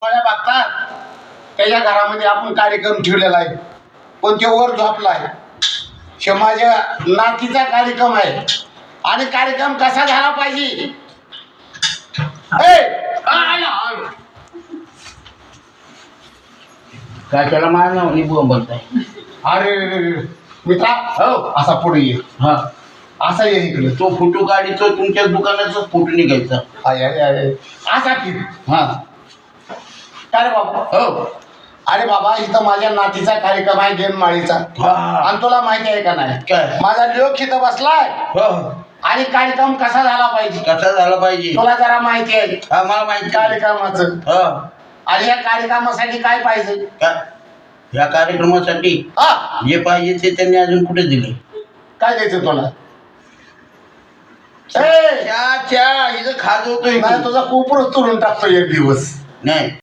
बघतात त्याच्या घरामध्ये आपण कार्यक्रम ठेवलेला आहे, पण ते वर झोपला आहे. शे माझ्या नातीचा कार्यक्रम आहे आणि कार्यक्रम कसा झाला पाहिजे. काय त्याला मार ना बोलताय. अरे मित्रा, हो असा पुढे ये. हा असा ये इकडे. तो फोटो काढितो तुमच्या दुकानाचा फोटो निघायचा. असा की हा काय रे बाबा. हो अरे बाबा, इथं माझ्या नातीचा कार्यक्रम आहे गेममाळीचा. हा आणि तुला माहिती आहे का नाही, काय माझा लोक इथं बसलाय हो आणि कार्यक्रम कसा झाला पाहिजे कसा झाला पाहिजे तुला जरा माहिती आहे हा मला माहिती कार्यक्रमाचं. हा आणि या कार्यक्रमासाठी काय पाहिजे. या कार्यक्रमासाठी हा जे पाहिजे ते त्यांनी अजून कुठे दिले. काय द्यायचं तुला. च्या हिचं खाज होतोय नाही तुझा कुपूर तुरून टाकतो एक दिवस. नाही